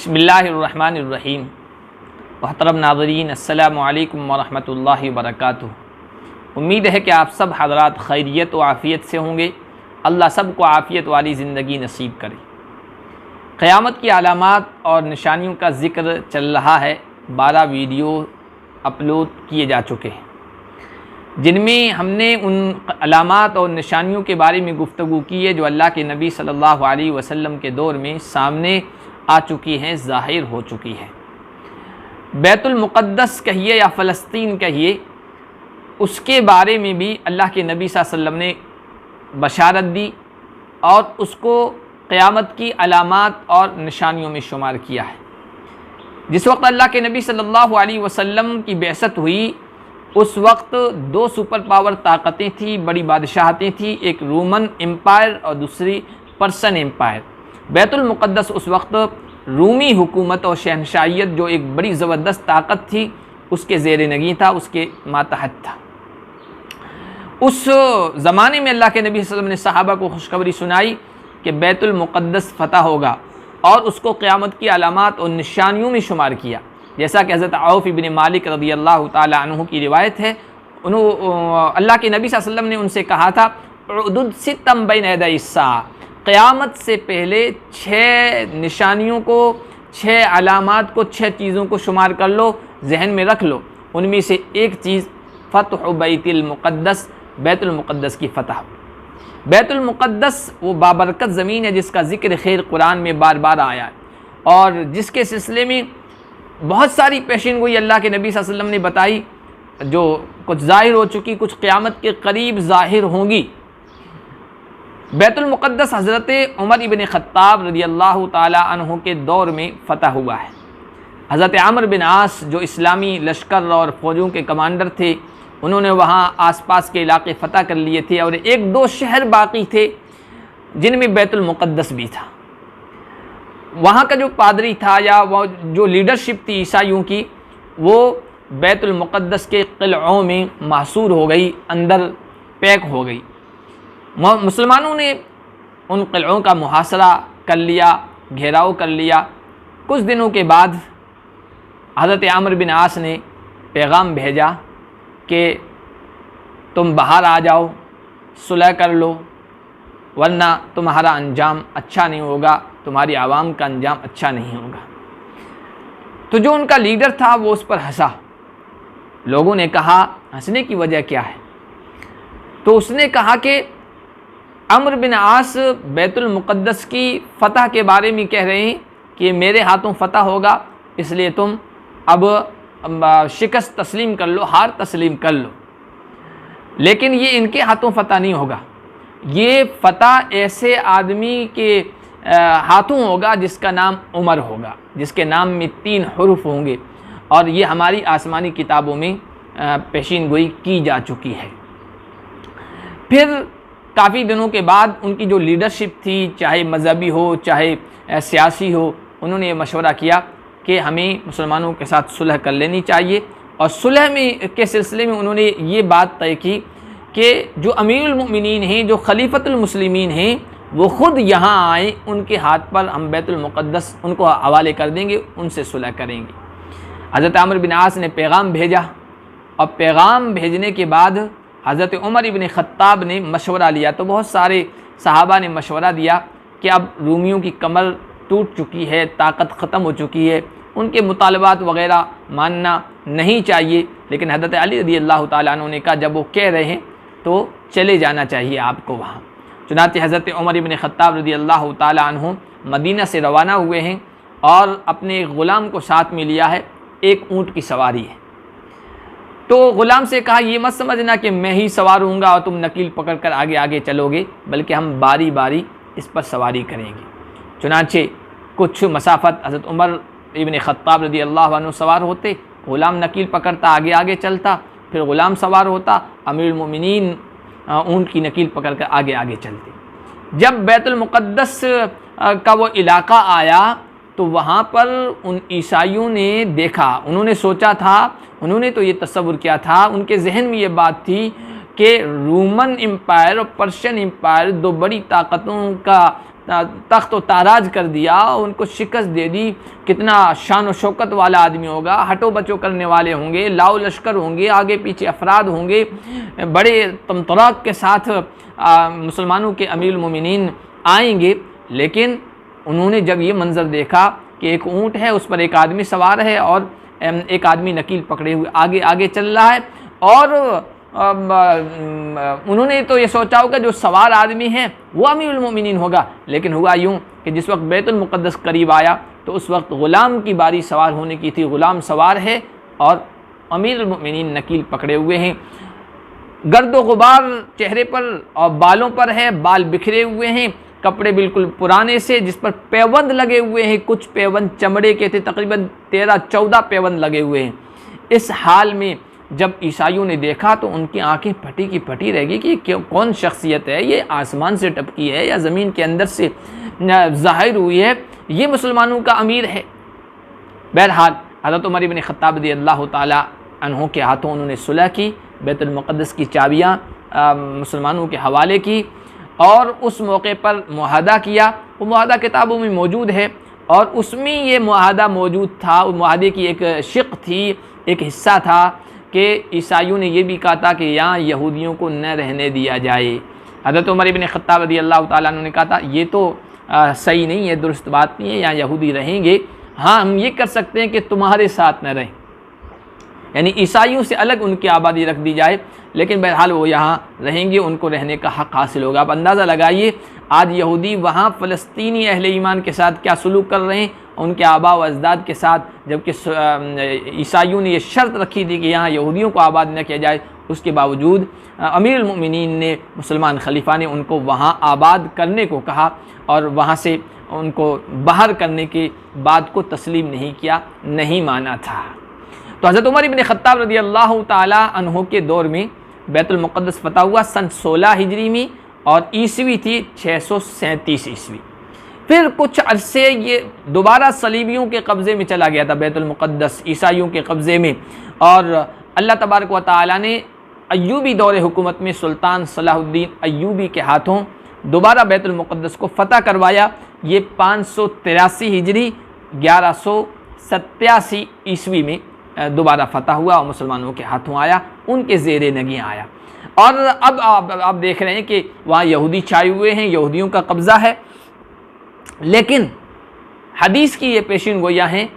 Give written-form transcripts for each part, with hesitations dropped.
बिस्मिल्लाहिर्रहमानिर्रहीम। मुहतरम नाज़रीन, अस्सलामु अलैकुम वरहमतुल्लाहि वबरकातुहू। उम्मीद है कि आप सब हज़रात खैरियत व आफ़ियत से होंगे। अल्लाह सब को आफ़ियत वाली ज़िंदगी नसीब करे। क़यामत की अलामात और निशानियों का ज़िक्र चल रहा है। 12 वीडियो अपलोड किए जा चुके हैं, जिनमें हमने उन अलामात और निशानियों के बारे में गुफ्तगू की है जो अल्लाह के नबी सल्लल्लाहु अलैहि वसल्लम के दौर में सामने आ चुकी हैं, ज़ाहिर हो चुकी है। बैतुल मुक़द्दस कहिए या फ़लस्तीन कहिए, उसके बारे में भी अल्लाह के नबी सल्लल्लाहु अलैहि वसल्लम ने बशारत दी और उसको क़यामत की अलामात और निशानियों में शुमार किया है। जिस वक्त अल्लाह के नबी सल्लल्लाहु अलैहि वसल्लम की बेअसत हुई, उस वक्त 2 सुपर पावर ताकतें थी, बड़ी बादशाहतें थी, एक रोमन एम्पायर और दूसरी पर्सन एम्पायर। बैतुल मुक़द्दस उस वक्त रूमी हुकूमत और शहनशाहियत, जो एक बड़ी ज़बरदस्त ताकत थी, उसके ज़ेर नगी था, उसके मातहत था। उस ज़माने में अल्लाह के नबी सल्लल्लाहु अलैहि वसल्लम ने सहाबा को खुशखबरी सुनाई कि बैतुल मुक़द्दस फ़तह होगा और उसको क़यामत की अलामात और निशानियों में शुमार किया। जैसा कि हज़रत औफ़ इब्न मालिक रज़ियल्लाहु ताला अन्हु की रिवायत है, अल्लाह के नबी सल्लल्लाहु अलैहि वसल्लम ने उनसे कहा था, उदुद सित्तम बैन यदै अस्सा, क़यामत से पहले 6 निशानियों को, 6 अलामात को, 6 चीज़ों को शुमार कर लो, जहन में रख लो। उनमें से एक चीज़ फ़तह बैतुल मुक़द्दस, बैतुल मुक़द्दस की फ़तह। बैतुल मुक़द्दस वो बाबरकत ज़मीन है जिसका ज़िक्र खैर कुरान में बार बार आया है और जिसके सिलसिले में बहुत सारी पेशिनगोई अल्लाह के नबी सल्लल्लाहु अलैहि वसल्लम ने बताई, जो कुछ ज़ाहिर हो चुकी, कुछ क़यामत के करीब ज़ाहिर होंगी। बैतुल मुक़द्दस हज़रत उमर इब्न ख़त्ताब रज़ियल्लाहु ताला अन्हु के दौर में फ़तह हुआ है। हज़रत अम्र बिन आस, जो इस्लामी लश्कर और फ़ौजों के कमांडर थे, उन्होंने वहाँ आसपास के इलाके फ़तह कर लिए थे और 1-2 शहर बाकी थे जिनमें बैतुल मुक़द्दस भी था। वहाँ का जो पादरी था या वो जो लीडरशिप थी ईसाइयों की, वो बैतुल मुक़द्दस के क़िलओं में महसूर हो गई, अंदर पैक हो गई। मुसलमानों ने उन क़िलओं का मुहासरा कर लिया, घेराव कर लिया। कुछ दिनों के बाद हज़रत अम्र बिन आस ने पैगाम भेजा कि तुम बाहर आ जाओ, सुलह कर लो, वरना तुम्हारा अंजाम अच्छा नहीं होगा, तुम्हारी आवाम का अंजाम अच्छा नहीं होगा। तो जो उनका लीडर था वो उस पर हंसा। लोगों ने कहा, हंसने की वजह क्या है? तो उसने कहा कि अम्र बिन आस बैतुल मुक़द्दस की फ़तह के बारे में कह रहे हैं कि मेरे हाथों फ़तह होगा, इसलिए तुम अब शिकस्त तस्लीम कर लो, हार तस्लीम कर लो। लेकिन ये इनके हाथों फ़तह नहीं होगा, ये फ़तह ऐसे आदमी के हाथों होगा जिसका नाम उमर होगा, जिसके नाम में 3 हुरूफ होंगे और ये हमारी आसमानी किताबों में पेशीन गोई की जा चुकी है। फिर काफ़ी दिनों के बाद उनकी जो लीडरशिप थी, चाहे मज़हबी हो चाहे सियासी हो, उन्होंने ये मशवरा किया कि हमें मुसलमानों के साथ सुलह कर लेनी चाहिए। और सुलह में के सिलसिले में उन्होंने ये बात तय की कि जो अमीरुल मोमिनीन हैं, जो खलीफतुल मुस्लिमीन हैं, वो ख़ुद यहाँ आए, उनके हाथ पर हम बैतुल मुक़द्दस उनको हवाले कर देंगे, उनसे सुलह करेंगे। हज़रत अम्र बिन आस ने पैगाम भेजा और पैगाम भेजने के बाद हज़रत उमर इब्न ख़त्ताब ने मशवरा लिया। तो बहुत सारे सहाबा ने मशवरा दिया कि अब रूमियों की कमर टूट चुकी है, ताकत ख़त्म हो चुकी है, उनके मुतालबात वग़ैरह मानना नहीं चाहिए। लेकिन हज़रत अली रज़ियल्लाहु ताला अन्हु ने कहा, जब वो कह रहे हैं तो चले जाना चाहिए आपको वहाँ। चुनांचे हज़रत उमर इब्न ख़त्ताब रज़ियल्लाहु ताला अन्हु मदीना से रवाना हुए हैं और अपने एक ग़ुलाम को साथ में लिया है। एक ऊँट की सवारी है। तो ग़ुलाम से कहा, ये मत समझना कि मैं ही सवार हूँगा और तुम नकील पकड़ कर आगे आगे चलोगे, बल्कि हम बारी बारी इस पर सवारी करेंगे। चुनांचे कुछ मसाफ़त हज़रत उमर इब्न ख़त्ताब रज़ियल्लाहु अन्हु सवार होते, ग़ुलाम नकील पकड़ता, आगे आगे चलता, फिर ग़ुलाम सवार होता, अमीरुल मोमिनीन ऊँट की नकील पकड़ कर आगे आगे चलते। जब बैतुल मुक़द्दस का वो इलाका आया तो वहाँ पर उन ईसाइयों ने देखा, उन्होंने सोचा था, उन्होंने तो ये तसव्वुर किया था, उनके जहन में ये बात थी कि रोमन एम्पायर और पर्शियन एम्पायर 2 बड़ी ताकतों का तख्त व ताराज कर दिया, उनको शिकस्त दे दी। कितना शान व शौकत वाला आदमी होगा, हटो बचो करने वाले होंगे, लाओ लश्कर होंगे, आगे पीछे अफराद होंगे, बड़े तमतराक के साथ मुसलमानों के अमीरुल मोमिनीन आएंगे। लेकिन उन्होंने जब ये मंज़र देखा कि एक ऊँट है, उस पर एक आदमी सवार है और एक आदमी नकील पकड़े हुए आगे आगे चल रहा है, और उन्होंने तो ये सोचा होगा जो सवार आदमी है वो अमीरुल मोमिनीन होगा। लेकिन हुआ यूँ कि जिस वक्त बैतुल मुक़द्दस करीब आया तो उस वक्त ग़ुलाम की बारी सवार होने की थी। ग़ुलाम सवार है और अमीरुल मोमिनीन नकील पकड़े हुए हैं। गर्द गुबार चेहरे पर और बालों पर है, बाल बिखरे हुए हैं, कपड़े बिल्कुल पुराने से जिस पर पैबंद लगे हुए हैं, कुछ पैबंद चमड़े के थे, तकरीबन 13-14 पैबंद लगे हुए हैं। इस हाल में जब ईसाइयों ने देखा तो उनकी आंखें फटी की फटी रह गई कि कौन शख्सियत है, ये आसमान से टपकी है या ज़मीन के अंदर से ज़ाहिर हुई है, ये मुसलमानों का अमीर है। बहरहाल हज़रत उमर इब्न ख़त्ताब रज़ियल्लाहु ताला अन्हु के हाथों उन्होंने सुलह की, बैतुल मुक़द्दस की चाबियाँ मुसलमानों के हवाले की और उस मौके पर मुआहदा किया। वो मुआहदा किताबों में मौजूद है और उसमें ये मुआहदा मौजूद था। उस मुआहदे की एक शिक़ थी, एक हिस्सा था कि ईसाइयों ने यह भी कहा था कि यहाँ यहूदियों को न रहने दिया जाए। हज़रत उमर इब्न ख़त्ताब रज़ियल्लाहु ताला अन्हु ने कहा था ये तो सही नहीं है, दुरुस्त बात नहीं है, यहाँ यहूदी रहेंगे। हाँ, हम ये कर सकते हैं कि तुम्हारे साथ न रहें, यानी ईसाइयों से अलग उनकी आबादी रख दी जाए, लेकिन बहरहाल वो यहाँ रहेंगे, उनको रहने का हक़ हासिल होगा। आप अंदाज़ा लगाइए आज यहूदी वहाँ फ़लस्तीनी अहले ईमान के साथ क्या सलूक कर रहे हैं, उनके आबा व अजदाद के साथ, जबकि ईसाइयों ने यह शर्त रखी थी कि यहाँ यहूदियों को आबाद न किया जाए। उसके बावजूद अमीरुल मोमिनीन ने, मुसलमान खलीफा ने उनको वहाँ आबाद करने को कहा और वहाँ से उनको बाहर करने की बात को तस्लीम नहीं किया, नहीं माना था। तो हज़रत उमर इब्न ख़त्ताब रज़ियल्लाहु ताला अन्हु के दौर में बैतुल मुक़द्दस फ़तह हुआ सन 16 हिजरी में और ईस्वी थी 637 ईस्वी। फिर कुछ अरसे ये दोबारा सलीबियों के कब्ज़े में चला गया था बैतुल मुक़द्दस, ईसाइयों के कब्ज़े में, और अल्लाह तबारक व तआला ने अय्यूबी दौर हुकूमत में सुल्तान सलाहुद्दीन अय्यूबी के हाथों दोबारा बैतुल मुक़द्दस को फ़तह करवाया। ये 583 हिजरी 1187 ईस्वी में दोबारा फ़तह हुआ और मुसलमानों के हाथों आया, उनके ज़ेरे नगी आया। और अब आप देख रहे हैं कि वहाँ यहूदी छाए हुए हैं, यहूदियों का कब्ज़ा है। लेकिन हदीस की ये पेशीन गोइयाँ हैं,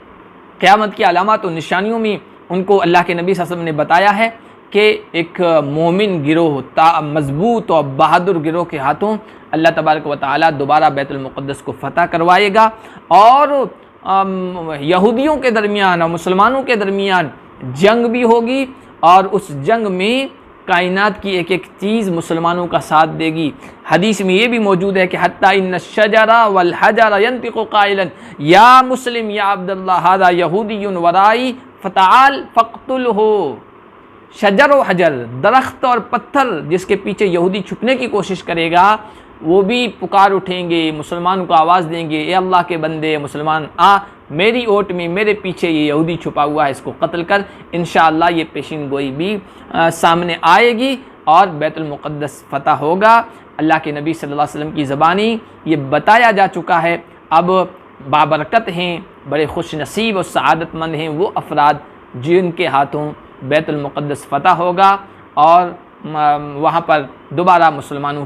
क़यामत की अलामत और निशानियों में उनको अल्लाह के नबी सल्लल्लाहु अलैहि वसल्लम ने बताया है कि एक मोमिन गिरोह, मजबूत और बहादुर गिरोह के हाथों अल्लाह तबारक व तआला दोबारा बैतुल मुक़द्दस को फ़तह करवाएगा और यहूदियों के दरमियान और मुसलमानों के दरमियान जंग भी होगी और उस जंग में कायनात की एक एक चीज़ मुसलमानों का साथ देगी। हदीस में ये भी मौजूद है कि हत्ता इन्न शजरा वल हजरा यंतिक़ु क़ाइलन या मुस्लिम या अब्दुल्लाह हादा यहूदियुन वराई फ़ताल फ़क़्तुलहु। शजर व हजर, दरख्त और पत्थर जिसके पीछे यहूदी छुपने की कोशिश करेगा, वो भी पुकार उठेंगे, मुसलमान को आवाज़ देंगे, ए अल्लाह के बंदे मुसलमान आ, मेरी ओट में मेरे पीछे ये यहूदी छुपा हुआ है, इसको कत्ल कर। इंशाअल्लाह ये पेशिन गोई भी सामने आएगी और बैतुल मुक़द्दस फ़तह होगा। अल्लाह के नबी सल्लल्लाहु अलैहि वसल्लम की ज़बानी ये बताया जा चुका है। अब बाबरकत हैं, बड़े खुश नसीब और सआदतमंद हैं वो अफराद जिनके हाथों बैतुल मुक़द्दस फ़तह होगा और वहाँ पर दोबारा मुसलमानों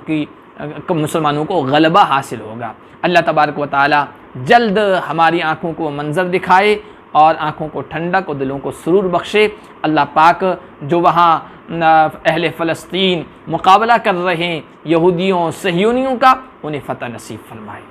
को गलबा हासिल होगा। अल्लाह तबारक व तआला जल्द हमारी आँखों को मंज़र दिखाए और आँखों को ठंडक और दिलों को सुरूर बख्शे। अल्लाह पाक जो वहाँ अहले फ़लस्तीन मुकाबला कर रहे हैं यहूदियों सहयूनियों का, उन्हें फ़तह नसीब फरमाए।